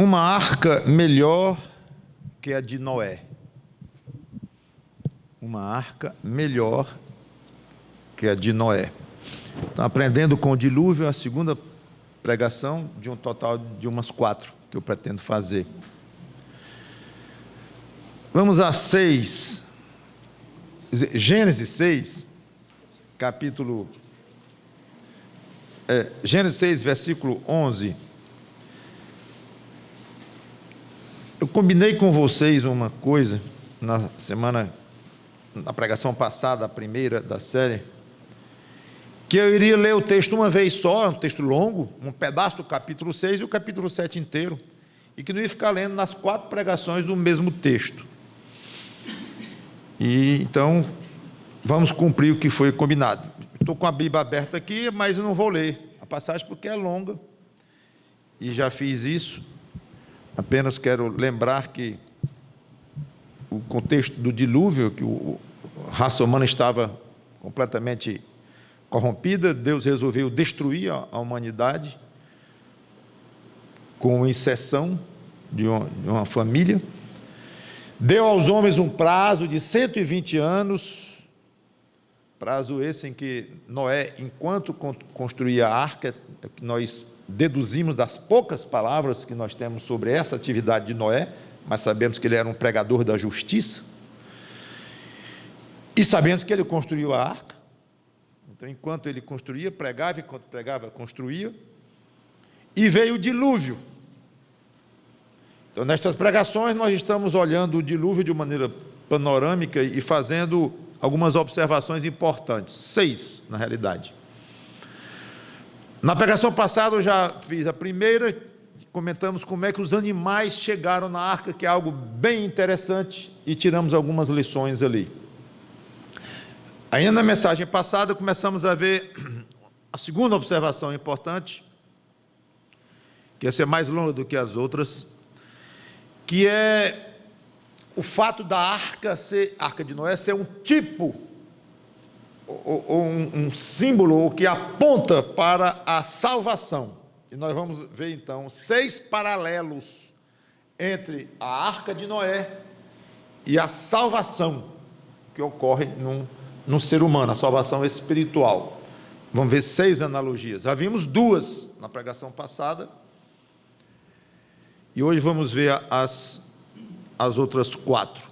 Uma arca melhor que a de Noé. Uma arca melhor que a de Noé. Então, aprendendo com o dilúvio, a segunda pregação de um total de umas 4 que eu pretendo fazer. Vamos a 6, Gênesis 6, Gênesis 6, versículo 11. Eu combinei com vocês uma coisa na pregação passada, a primeira da série, que eu iria ler o texto uma vez só, um texto longo, um pedaço do capítulo 6 e o capítulo 7 inteiro, e que não ia ficar lendo nas 4 pregações o mesmo texto. E então, vamos cumprir o que foi combinado. Estou com a Bíblia aberta aqui, mas eu não vou ler a passagem porque é longa, e já fiz isso. Apenas quero lembrar que o contexto do dilúvio, que a raça humana estava completamente corrompida, Deus resolveu destruir a humanidade com exceção de uma família. Deu aos homens um prazo de 120 anos, prazo esse em que Noé, enquanto construía a arca, que nós deduzimos das poucas palavras que nós temos sobre essa atividade de Noé, mas sabemos que ele era um pregador da justiça, e sabemos que ele construiu a arca. Então, enquanto ele construía, pregava, enquanto pregava, construía, e veio o dilúvio. Então, nestas pregações, nós estamos olhando o dilúvio de maneira panorâmica e fazendo algumas observações importantes, 6, na realidade. Na pregação passada, eu já fiz a primeira, comentamos como é que os animais chegaram na arca, que é algo bem interessante, e tiramos algumas lições ali. Ainda na mensagem passada, começamos a ver a segunda observação importante, que essa é mais longa do que as outras, que é o fato da arca de Noé ser um tipo, ou um símbolo, ou que aponta para a salvação. E nós vamos ver então 6 paralelos entre a arca de Noé e a salvação que ocorre num ser humano, a salvação espiritual. Vamos ver 6 analogias. Já vimos 2 na pregação passada, e hoje vamos ver as outras 4.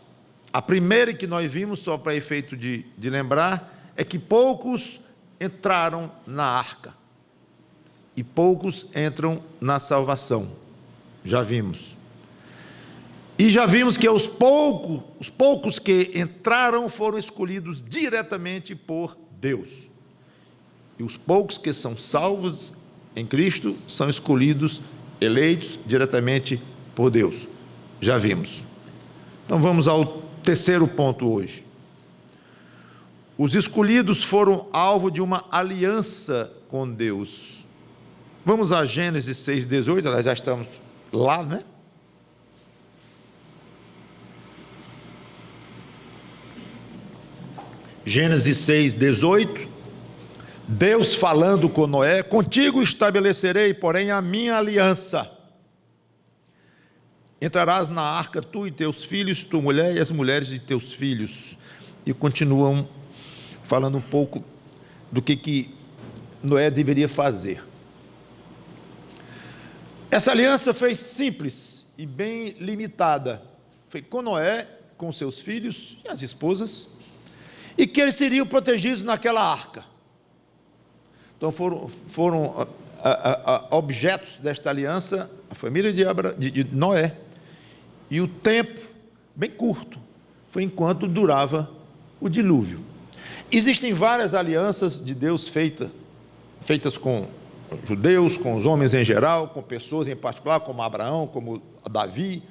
A primeira que nós vimos, só para efeito de lembrar, é que poucos entraram na arca, e poucos entram na salvação. Já vimos. E já vimos que os poucos que entraram foram escolhidos diretamente por Deus. E os poucos que são salvos em Cristo são escolhidos, eleitos diretamente por Deus. Já vimos. Então vamos ao terceiro ponto hoje. Os escolhidos foram alvo de uma aliança com Deus. Vamos a Gênesis 6:18, nós já estamos lá, né? Gênesis 6:18, Deus falando com Noé: contigo estabelecerei, porém, a minha aliança. Entrarás na arca, tu e teus filhos, tua mulher e as mulheres de teus filhos. E continuam falando um pouco do que Noé deveria fazer. Essa aliança foi simples e bem limitada. Foi com Noé, com seus filhos e as esposas, e que eles seriam protegidos naquela arca. Então foram objetos desta aliança a família de Noé, e o tempo, bem curto, foi enquanto durava o dilúvio. Existem várias alianças de Deus feitas com judeus, com os homens em geral, com pessoas em particular, como Abraão, como Davi,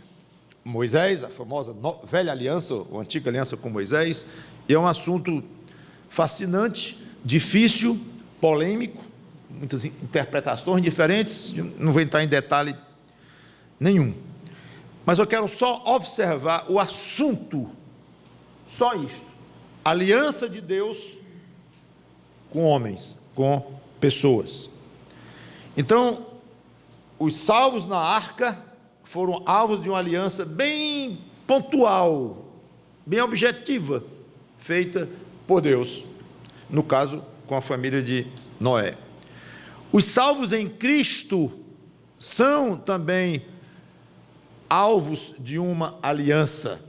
Moisés, a famosa velha aliança, ou antiga aliança com Moisés. E é um assunto fascinante, difícil, polêmico, muitas interpretações diferentes, não vou entrar em detalhe nenhum. Mas eu quero só observar o assunto, só isto: aliança de Deus com homens, com pessoas. Então, os salvos na arca foram alvos de uma aliança bem pontual, bem objetiva, feita por Deus, no caso, com a família de Noé. Os salvos em Cristo são também alvos de uma aliança.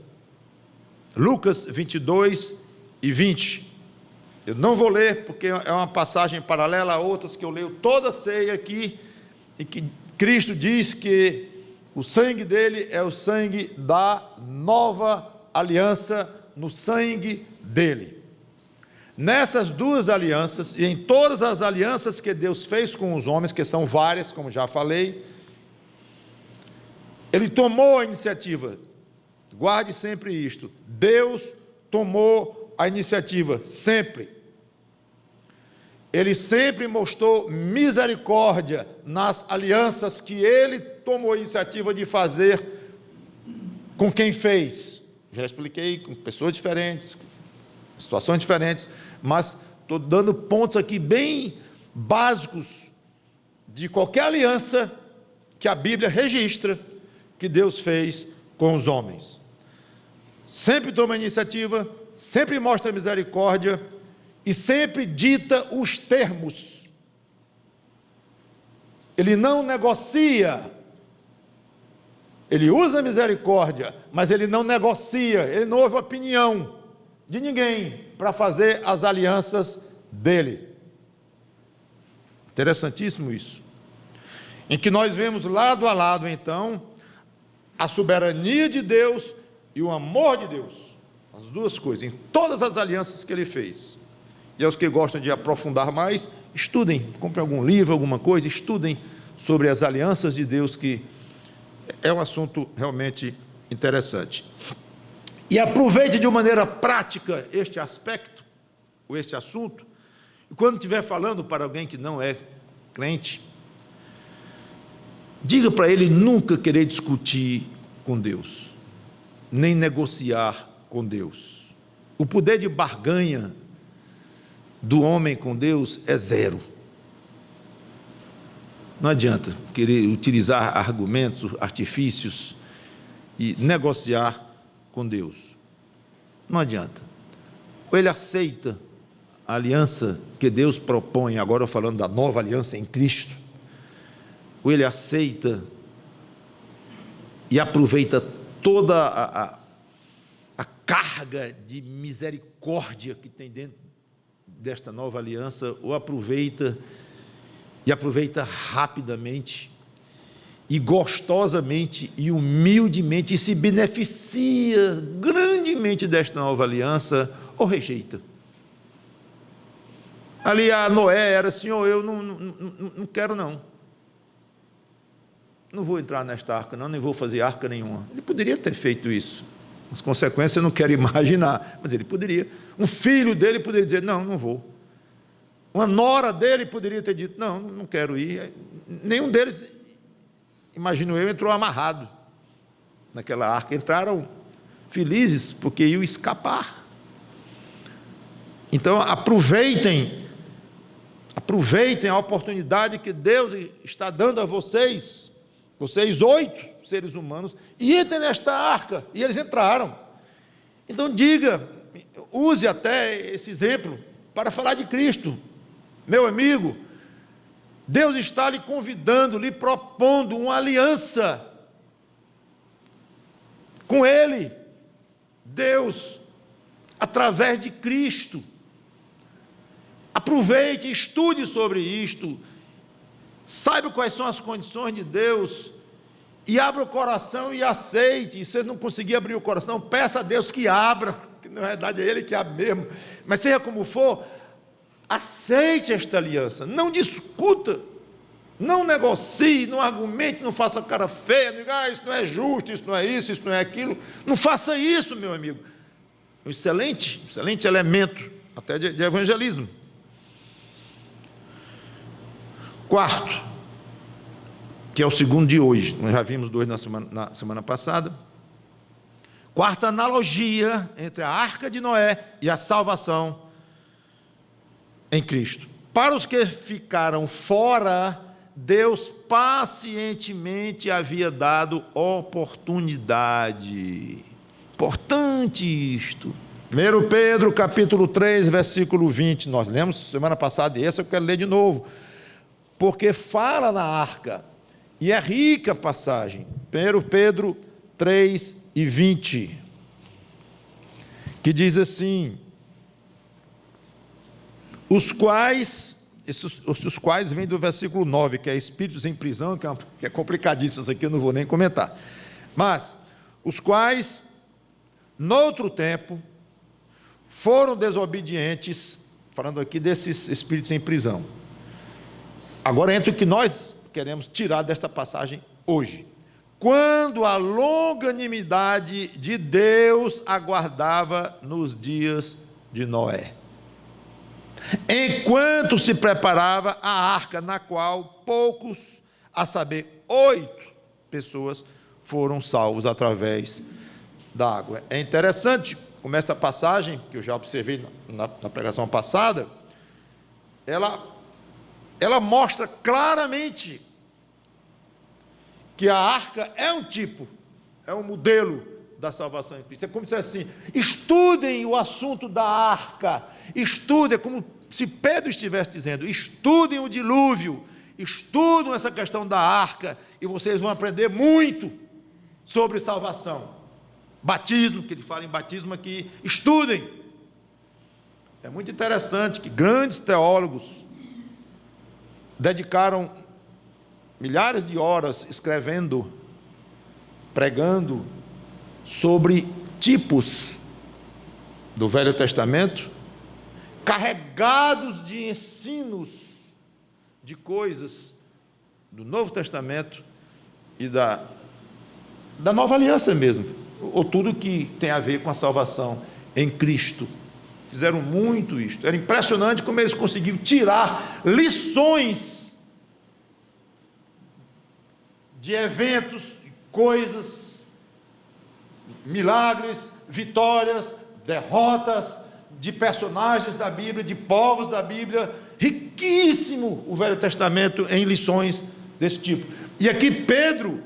Lucas 22 e 20. Eu não vou ler, porque é uma passagem paralela a outras que eu leio toda a ceia aqui, e que Cristo diz que o sangue dele é o sangue da nova aliança, no sangue dele. Nessas duas alianças, e em todas as alianças que Deus fez com os homens, que são várias, como já falei, ele tomou a iniciativa. Guarde sempre isto: Deus tomou a iniciativa, sempre. Ele sempre mostrou misericórdia nas alianças que ele tomou a iniciativa de fazer com quem fez. Já expliquei, com pessoas diferentes, situações diferentes, mas estou dando pontos aqui bem básicos de qualquer aliança que a Bíblia registra que Deus fez com os homens. Sempre toma iniciativa, sempre mostra misericórdia e sempre dita os termos. Ele não negocia. Ele usa misericórdia, mas ele não negocia, ele não ouve opinião de ninguém para fazer as alianças dele. Interessantíssimo isso. Em que nós vemos lado a lado, então, a soberania de Deus e o amor de Deus. As duas coisas, em todas as alianças que ele fez. E aos que gostam de aprofundar mais, estudem, comprem algum livro, alguma coisa, estudem sobre as alianças de Deus, que é um assunto realmente interessante. E aproveite de uma maneira prática este aspecto, ou este assunto, e quando estiver falando para alguém que não é crente, diga para ele nunca querer discutir com Deus, nem negociar com Deus. O poder de barganha do homem com Deus é zero. Não adianta querer utilizar argumentos, artifícios e negociar com Deus. Não adianta. Ou ele aceita a aliança que Deus propõe, agora falando da nova aliança em Cristo, ou ele aceita e aproveita toda a carga de misericórdia que tem dentro desta nova aliança, ou aproveita rapidamente e gostosamente e humildemente, e se beneficia grandemente desta nova aliança, ou rejeita. Ali a Noé era: Senhor, eu não quero não vou entrar nesta arca não, nem vou fazer arca nenhuma. Ele poderia ter feito isso. As consequências eu não quero imaginar, mas ele poderia. Um filho dele poderia dizer: não vou. Uma nora dele poderia ter dito: não quero ir. Nenhum deles, imagino eu, entrou amarrado naquela arca. Entraram felizes porque iam escapar. Então aproveitem a oportunidade que Deus está dando a vocês 8 seres humanos, e entrem nesta arca. E eles entraram. Então use até esse exemplo para falar de Cristo. Meu amigo, Deus está lhe convidando, lhe propondo uma aliança com Ele. Deus, através de Cristo. Aproveite, estude sobre isto, saiba quais são as condições de Deus, e abra o coração e aceite. E se você não conseguir abrir o coração, peça a Deus que abra, que na verdade é Ele que abre mesmo, mas seja como for, aceite esta aliança, não discuta, não negocie, não argumente, não faça cara feia, não diga: isso não é justo, isso não é isso não é aquilo. Não faça isso, meu amigo. Um excelente elemento até de evangelismo. Quarto, que é o segundo de hoje, nós já vimos 2 na semana passada. Quarta analogia entre a arca de Noé e a salvação em Cristo. Para os que ficaram fora Deus pacientemente havia dado oportunidade. Importante isto. 1 Pedro, capítulo 3, versículo 20. Nós lemos semana passada, e esse eu quero ler de novo. Porque fala na arca, e é rica a passagem. 1 Pedro 3 e 20. Que diz assim: os quais vem do versículo 9, que é espíritos em prisão, que é complicadíssimo, isso aqui eu não vou nem comentar. Mas, os quais, noutro tempo, foram desobedientes, falando aqui desses espíritos em prisão. Agora entra o que nós queremos tirar desta passagem hoje. Quando a longanimidade de Deus aguardava nos dias de Noé, enquanto se preparava a arca, na qual poucos, a saber, 8 pessoas, foram salvos através da água. É interessante como essa passagem, que eu já observei na pregação passada, ela mostra claramente que a arca é um tipo, é um modelo da salvação em Cristo. É como se assim, estudem o assunto da arca, estudem, como se Pedro estivesse dizendo, estudem o dilúvio, estudem essa questão da arca, e vocês vão aprender muito sobre salvação. Batismo, que ele fala em batismo aqui, estudem. É muito interessante que grandes teólogos dedicaram milhares de horas escrevendo, pregando sobre tipos do Velho Testamento, carregados de ensinos, de coisas do Novo Testamento e da Nova Aliança mesmo, ou tudo que tem a ver com a salvação em Cristo. Fizeram muito isto. Era impressionante como eles conseguiram tirar lições de eventos, coisas, milagres, vitórias, derrotas, de personagens da Bíblia, de povos da Bíblia. Riquíssimo o Velho Testamento em lições desse tipo. E aqui Pedro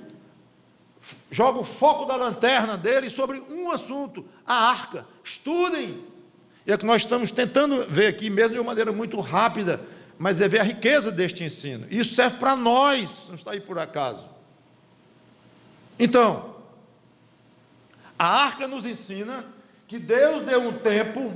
joga o foco da lanterna dele sobre um assunto, a arca. Estudem. E é que nós estamos tentando ver aqui, mesmo de uma maneira muito rápida, mas é ver a riqueza deste ensino. Isso serve para nós, não está aí por acaso. Então, a arca nos ensina que Deus deu um tempo,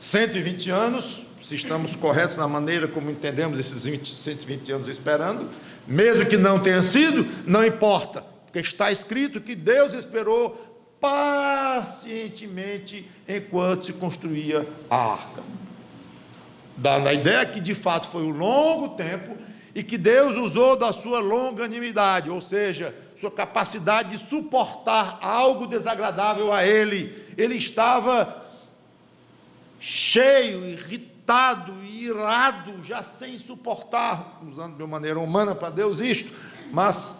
120 anos, se estamos corretos na maneira como entendemos esses 120 anos esperando, mesmo que não tenha sido, não importa, porque está escrito que Deus esperou pacientemente enquanto se construía a arca. Dá a ideia que de fato foi um longo tempo e que Deus usou da sua longanimidade, ou seja, sua capacidade de suportar algo desagradável a ele. Ele estava cheio, irritado e irado, já sem suportar, usando de uma maneira humana para Deus isto, mas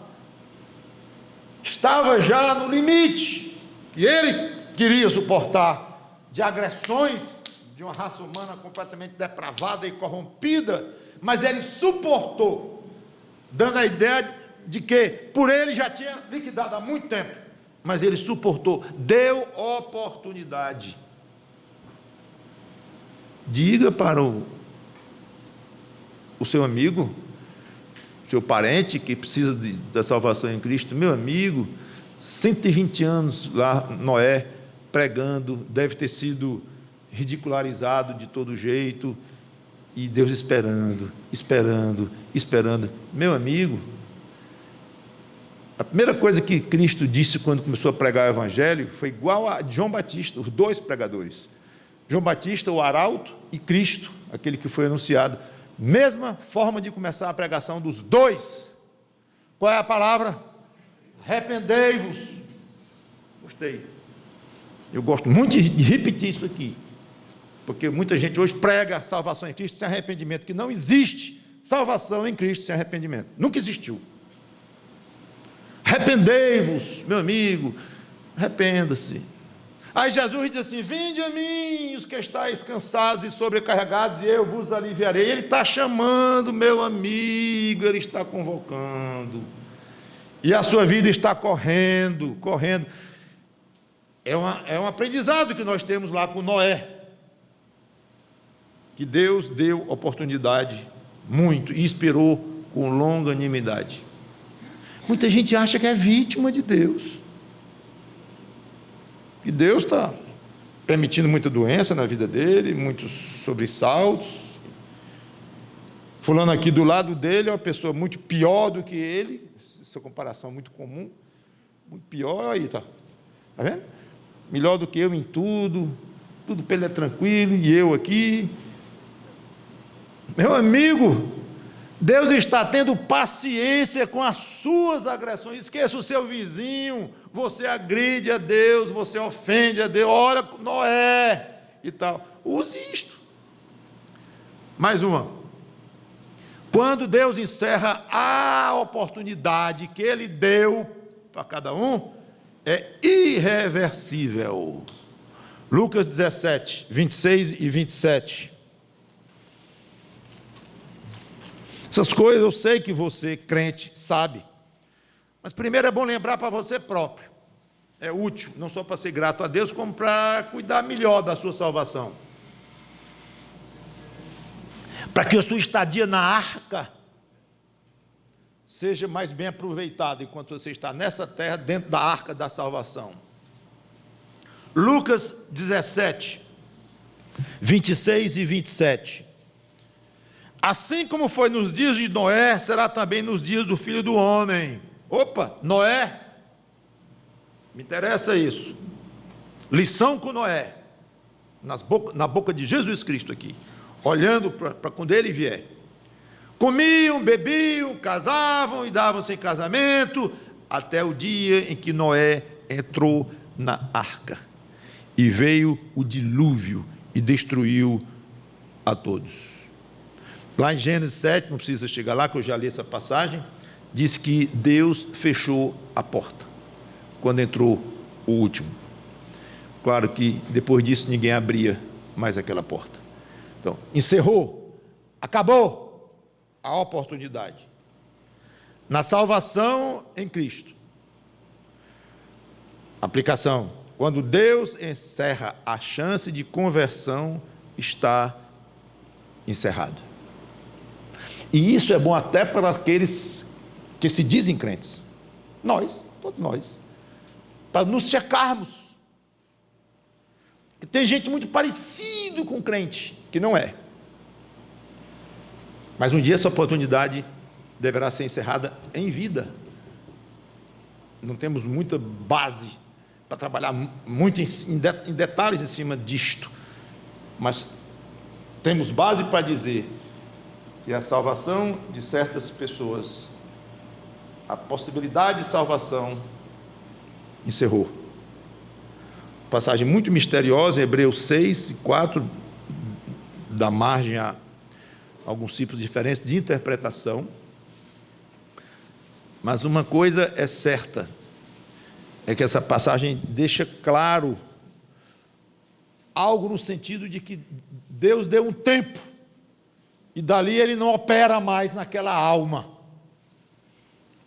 estava já no limite, que ele queria suportar, de agressões de uma raça humana completamente depravada e corrompida, mas ele suportou, dando a ideia de que por ele já tinha liquidado há muito tempo, mas ele suportou, deu oportunidade. Diga para o seu amigo, seu parente que precisa da salvação em Cristo: meu amigo, 120 anos lá, Noé, pregando, deve ter sido ridicularizado de todo jeito, e Deus esperando. Meu amigo, a primeira coisa que Cristo disse quando começou a pregar o Evangelho foi igual a João Batista, os dois pregadores. João Batista, o arauto, e Cristo, aquele que foi anunciado. Mesma forma de começar a pregação dos dois. Qual é a palavra? Arrependei-vos. Gostei. Eu gosto muito de repetir isso aqui, porque muita gente hoje prega a salvação em Cristo sem arrependimento, que não existe salvação em Cristo sem arrependimento. Nunca existiu. Arrependei-vos, meu amigo, arrependa-se. Aí Jesus diz assim: vinde a mim, os que estáis cansados e sobrecarregados, e eu vos aliviarei. Ele está chamando, meu amigo, ele está convocando, e a sua vida está correndo. É um aprendizado que nós temos lá com Noé, que Deus deu oportunidade muito e esperou com longanimidade. Muita gente acha que é vítima de Deus, e Deus está permitindo muita doença na vida dele, muitos sobressaltos. Fulano aqui do lado dele é uma pessoa muito pior do que ele, essa comparação muito comum, muito pior. Aí está vendo? Melhor do que eu em tudo para ele é tranquilo, e eu aqui. Meu amigo, Deus está tendo paciência com as suas agressões. Esqueça o seu vizinho, você agride a Deus, você ofende a Deus, olha Noé e tal. Use isto. Mais uma. Quando Deus encerra a oportunidade que Ele deu para cada um, é irreversível. Lucas 17, 26 e 27. Essas coisas eu sei que você, crente, sabe. Mas primeiro é bom lembrar para você próprio. É útil, não só para ser grato a Deus, como para cuidar melhor da sua salvação. Para que a sua estadia na arca seja mais bem aproveitada enquanto você está nessa terra, dentro da arca da salvação. Lucas 17, 26 e 27. Assim como foi nos dias de Noé, será também nos dias do Filho do Homem. Opa, Noé, me interessa isso. Lição com Noé, na boca de Jesus Cristo aqui, olhando para quando ele vier. Comiam, bebiam, casavam e davam-se em casamento, até o dia em que Noé entrou na arca, e veio o dilúvio e destruiu a todos. Lá em Gênesis 7, não precisa chegar lá, que eu já li essa passagem, diz que Deus fechou a porta, quando entrou o último. Claro que depois disso ninguém abria mais aquela porta. Então, encerrou, acabou a oportunidade. Na salvação em Cristo. Aplicação: quando Deus encerra a chance de conversão, está encerrado. E isso é bom até para aqueles que se dizem crentes. Nós, todos nós, para nos checarmos. E tem gente muito parecido com crente, que não é. Mas um dia essa oportunidade deverá ser encerrada em vida. Não temos muita base para trabalhar muito em detalhes em cima disto, mas temos base para dizer que a salvação de certas pessoas, a possibilidade de salvação, encerrou. Passagem muito misteriosa, Hebreus 6, 4, dá margem a alguns tipos diferentes de interpretação, mas uma coisa é certa, é que essa passagem deixa claro algo no sentido de que Deus deu um tempo, e dali ele não opera mais naquela alma.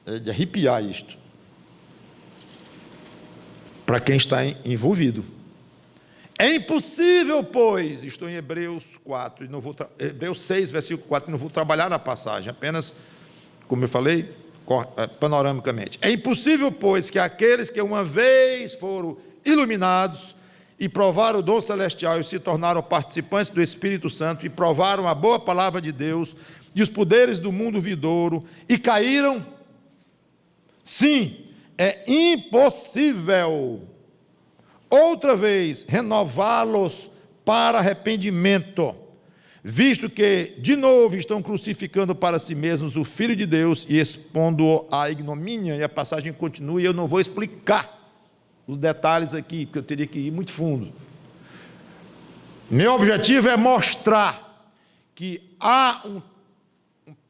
É de arrepiar isto, para quem está envolvido. É impossível, pois, estou em Hebreus 4, e não vou Hebreus 6, versículo 4, e não vou trabalhar na passagem, apenas, como eu falei, panoramicamente. É impossível, pois, que aqueles que uma vez foram iluminados e provaram o dom celestial e se tornaram participantes do Espírito Santo e provaram a boa palavra de Deus e os poderes do mundo vindouro e caíram, sim, é impossível outra vez renová-los para arrependimento, visto que de novo estão crucificando para si mesmos o Filho de Deus e expondo-o à ignomínia. E a passagem continua, e eu não vou explicar os detalhes aqui, porque eu teria que ir muito fundo. Meu objetivo é mostrar que há um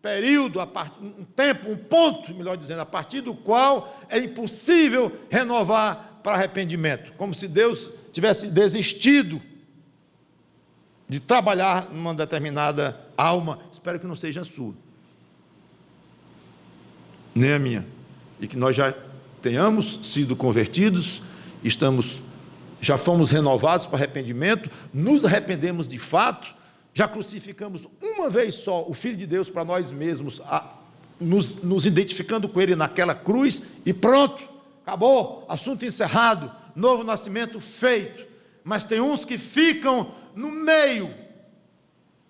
período, um tempo, um ponto, melhor dizendo, a partir do qual é impossível renovar para arrependimento, como se Deus tivesse desistido de trabalhar numa determinada alma, espero que não seja a sua, nem a minha, e que nós já tenhamos sido convertidos, já fomos renovados para arrependimento, nos arrependemos de fato, já crucificamos uma vez só o Filho de Deus para nós mesmos, nos identificando com Ele naquela cruz, e pronto, acabou, assunto encerrado, novo nascimento feito. Mas tem uns que ficam no meio.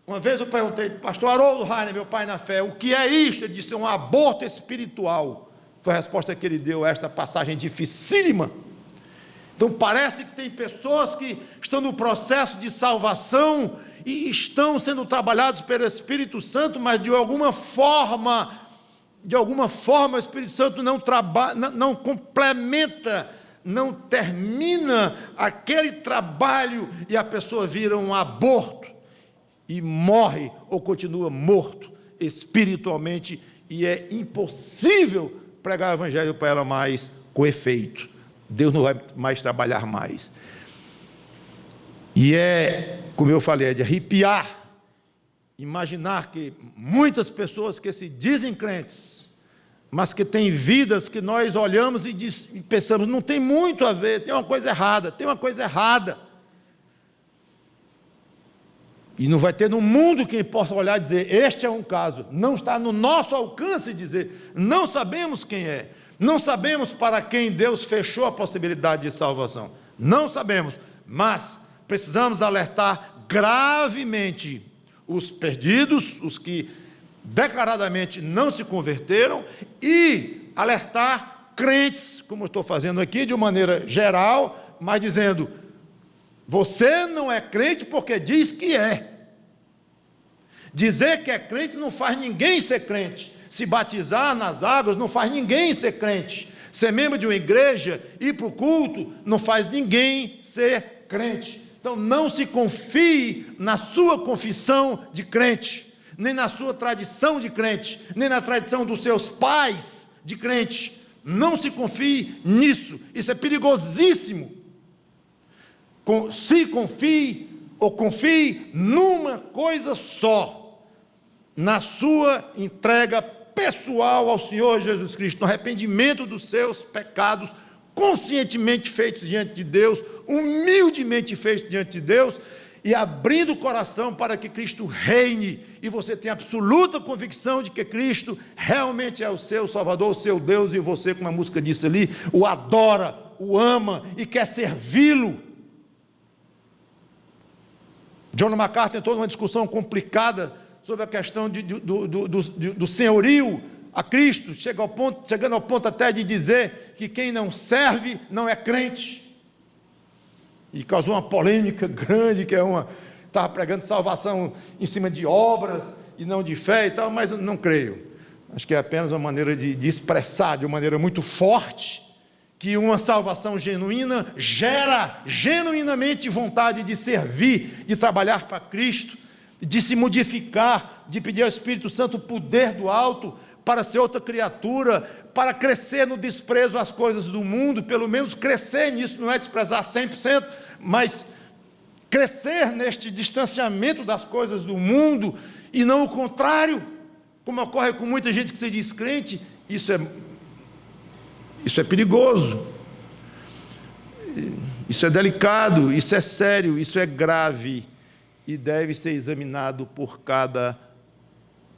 Uma vez eu perguntei, pastor Haroldo Rainer, meu pai na fé, o que é isto? Ele disse, é um aborto espiritual. Foi a resposta que ele deu a esta passagem dificílima. Então parece que tem pessoas que estão no processo de salvação e estão sendo trabalhados pelo Espírito Santo, mas de alguma forma o Espírito Santo não complementa, não termina aquele trabalho, e a pessoa vira um aborto e morre ou continua morto espiritualmente, e é impossível pregar o evangelho para ela mais com efeito. Deus não vai mais trabalhar mais. E como eu falei, é de arrepiar imaginar que muitas pessoas que se dizem crentes, mas que têm vidas que nós olhamos e pensamos, não tem muito a ver, tem uma coisa errada. E não vai ter no mundo quem possa olhar e dizer, este é um caso. Não está no nosso alcance dizer, não sabemos quem é, não sabemos para quem Deus fechou a possibilidade de salvação, não sabemos, mas precisamos alertar gravemente os perdidos, os que declaradamente não se converteram, e alertar crentes, como eu estou fazendo aqui de uma maneira geral, mas dizendo, você não é crente porque diz que é. Dizer que é crente não faz ninguém ser crente. Se batizar nas águas não faz ninguém ser crente. Ser membro de uma igreja, ir para o culto, não faz ninguém ser crente. Então não se confie na sua confissão de crente, nem na sua tradição de crente, nem na tradição dos seus pais de crente. Não se confie nisso, isso é perigosíssimo. Se confie numa coisa só, na sua entrega pessoal ao Senhor Jesus Cristo, no arrependimento dos seus pecados, conscientemente feitos diante de Deus, humildemente feitos diante de Deus, e abrindo o coração para que Cristo reine, e você tem absoluta convicção de que Cristo realmente é o seu Salvador, o seu Deus, e você, como a música disse ali, o adora, o ama e quer servi-lo. John MacArthur entrou numa discussão complicada sobre a questão do senhorio a Cristo, chegando ao ponto até de dizer que quem não serve não é crente, e causou uma polêmica grande, estava pregando salvação em cima de obras e não de fé e tal, mas eu não creio, acho que é apenas uma maneira de expressar de uma maneira muito forte, que uma salvação genuína gera genuinamente vontade de servir, de trabalhar para Cristo, de se modificar, de pedir ao Espírito Santo o poder do alto, para ser outra criatura, para crescer no desprezo às coisas do mundo, pelo menos crescer nisso, não é desprezar 100%, mas crescer neste distanciamento das coisas do mundo, e não o contrário, como ocorre com muita gente que se diz crente. Isso é perigoso, isso é delicado, isso é sério, isso é grave, e deve ser examinado por cada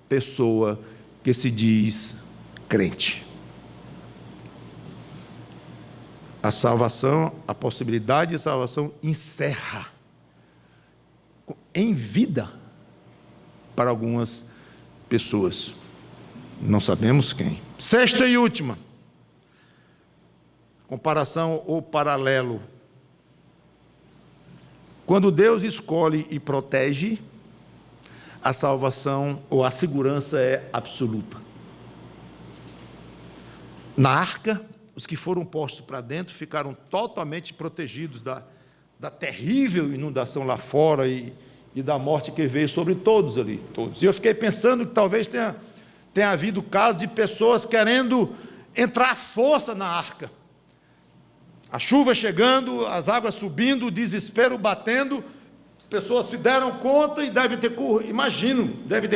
pessoa que se diz crente. A salvação, a possibilidade de salvação encerra em vida para algumas pessoas, não sabemos quem. Sexta e última, comparação ou paralelo. Quando Deus escolhe e protege, a salvação ou a segurança é absoluta. Na arca, os que foram postos para dentro ficaram totalmente protegidos da terrível inundação lá fora e da morte que veio sobre todos ali. Todos. E eu fiquei pensando que talvez tenha havido casos de pessoas querendo entrar à força na arca. A chuva chegando, as águas subindo, o desespero batendo, pessoas se deram conta e devem ter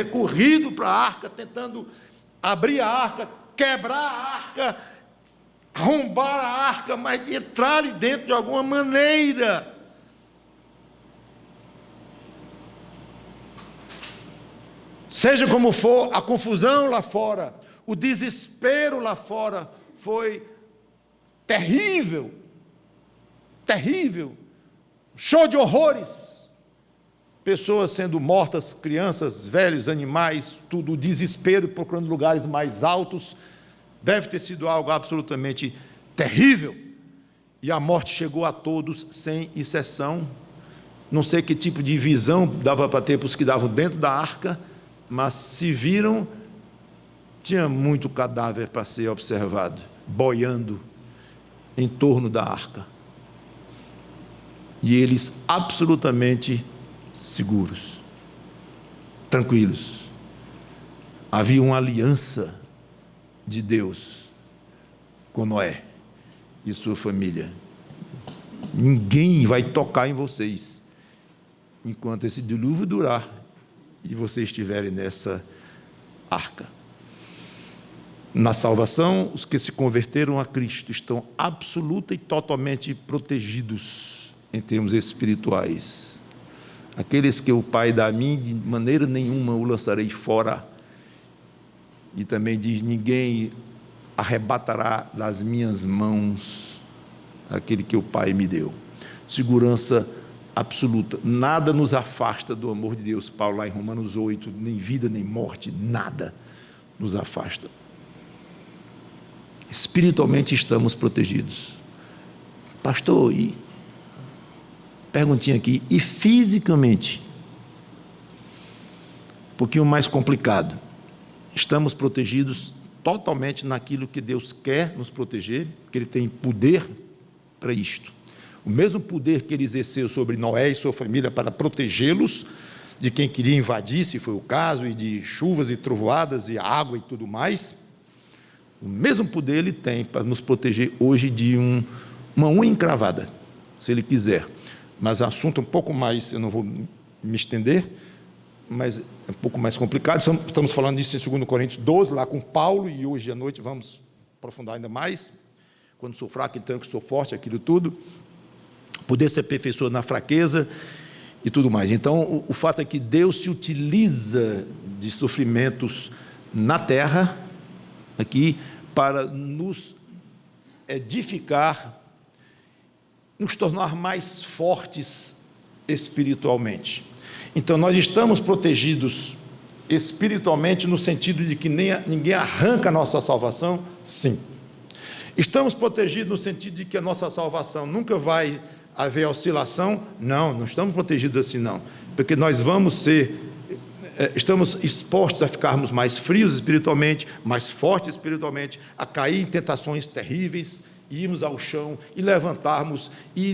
corrido para a arca, tentando abrir a arca, quebrar a arca, arrombar a arca, mas entrar ali dentro de alguma maneira. Seja como for, a confusão lá fora, o desespero lá fora foi terrível, terrível, show de horrores, pessoas sendo mortas, crianças, velhos, animais, tudo, o desespero, procurando lugares mais altos, deve ter sido algo absolutamente terrível, e a morte chegou a todos, sem exceção. Não sei que tipo de visão dava para ter para os que davam dentro da arca, mas se viram, tinha muito cadáver para ser observado, boiando em torno da arca. E eles absolutamente seguros, tranquilos. Havia uma aliança de Deus com Noé e sua família. Ninguém vai tocar em vocês enquanto esse dilúvio durar e vocês estiverem nessa arca. Na salvação, os que se converteram a Cristo estão absoluta e totalmente protegidos em termos espirituais. Aqueles que o Pai dá a mim, de maneira nenhuma o lançarei fora. E também diz: ninguém arrebatará das minhas mãos aquele que o Pai me deu. Segurança absoluta. Nada nos afasta do amor de Deus. Paulo, lá em Romanos 8, nem vida nem morte, nada nos afasta. Espiritualmente estamos protegidos. Pastor, e perguntinha aqui, e fisicamente? Um pouquinho mais complicado. Estamos protegidos totalmente naquilo que Deus quer nos proteger, que Ele tem poder para isto. O mesmo poder que Ele exerceu sobre Noé e sua família para protegê-los de quem queria invadir, se foi o caso, e de chuvas e trovoadas e água e tudo mais, o mesmo poder Ele tem para nos proteger hoje de uma unha encravada, se Ele quiser. Mas assunto um pouco mais, eu não vou me estender, mas é um pouco mais complicado. Estamos falando disso em 2 Coríntios 12, lá com Paulo, e hoje à noite vamos aprofundar ainda mais. Quando sou fraco, então que sou forte, aquilo tudo. Poder se aperfeiçoar na fraqueza e tudo mais. Então, o fato é que Deus se utiliza de sofrimentos na terra, aqui, para nos edificar, nos tornar mais fortes espiritualmente. Então, nós estamos protegidos espiritualmente no sentido de que ninguém arranca a nossa salvação? Sim. Estamos protegidos no sentido de que a nossa salvação nunca vai haver oscilação? Não, não estamos protegidos assim não, porque nós estamos expostos a ficarmos mais frios espiritualmente, mais fortes espiritualmente, a cair em tentações terríveis, e irmos ao chão, e levantarmos, e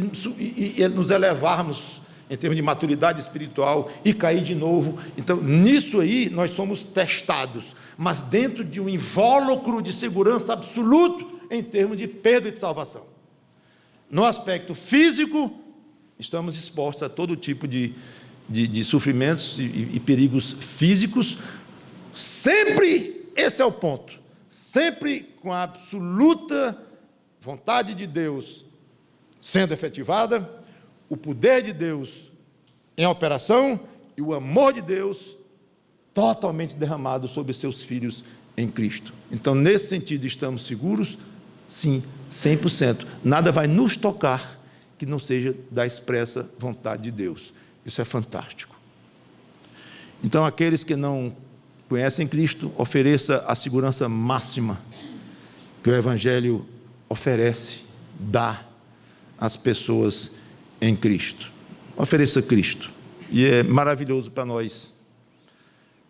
nos elevarmos em termos de maturidade espiritual, e cair de novo. Então, nisso aí, nós somos testados, mas dentro de um invólucro de segurança absoluto, em termos de perda de salvação. No aspecto físico, estamos expostos a todo tipo de sofrimentos e perigos físicos, sempre, esse é o ponto, sempre com a absoluta vontade de Deus sendo efetivada, o poder de Deus em operação e o amor de Deus totalmente derramado sobre seus filhos em Cristo. Então, nesse sentido, estamos seguros? Sim, 100%. Nada vai nos tocar que não seja da expressa vontade de Deus. Isso é fantástico. Então, aqueles que não conhecem Cristo, ofereça a segurança máxima que o Evangelho oferece, dá às pessoas em Cristo. Ofereça Cristo. E é maravilhoso para nós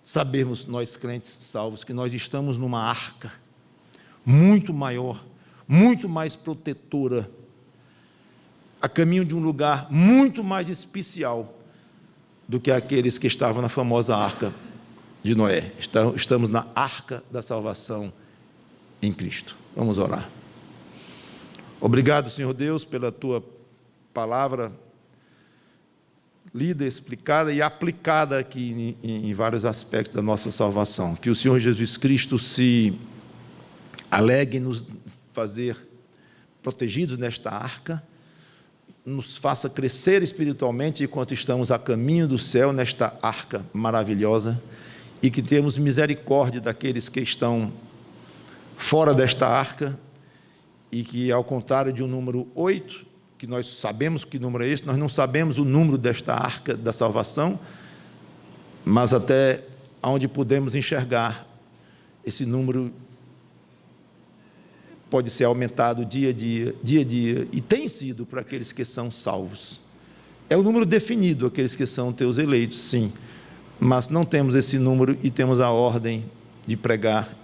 sabermos, nós crentes salvos, que nós estamos numa arca muito maior, muito mais protetora, a caminho de um lugar muito mais especial do que aqueles que estavam na famosa arca de Noé. Estamos na arca da salvação em Cristo. Vamos orar. Obrigado, Senhor Deus, pela tua palavra lida, explicada e aplicada aqui em vários aspectos da nossa salvação. Que o Senhor Jesus Cristo se alegre em nos fazer protegidos nesta arca, nos faça crescer espiritualmente enquanto estamos a caminho do céu nesta arca maravilhosa, e que temos misericórdia daqueles que estão fora desta arca, e que, ao contrário de um número 8, que nós sabemos que número é esse, nós não sabemos o número desta arca da salvação, mas até onde podemos enxergar, esse número pode ser aumentado dia a dia, e tem sido para aqueles que são salvos. É o número definido, aqueles que são teus eleitos, sim, mas não temos esse número e temos a ordem de pregar,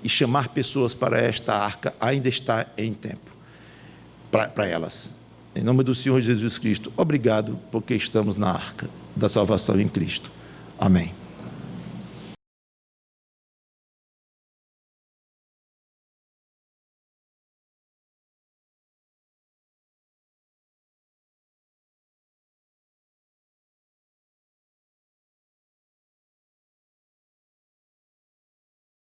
e chamar pessoas para esta arca. Ainda está em tempo para elas. Em nome do Senhor Jesus Cristo, obrigado, porque estamos na arca da salvação em Cristo. Amém.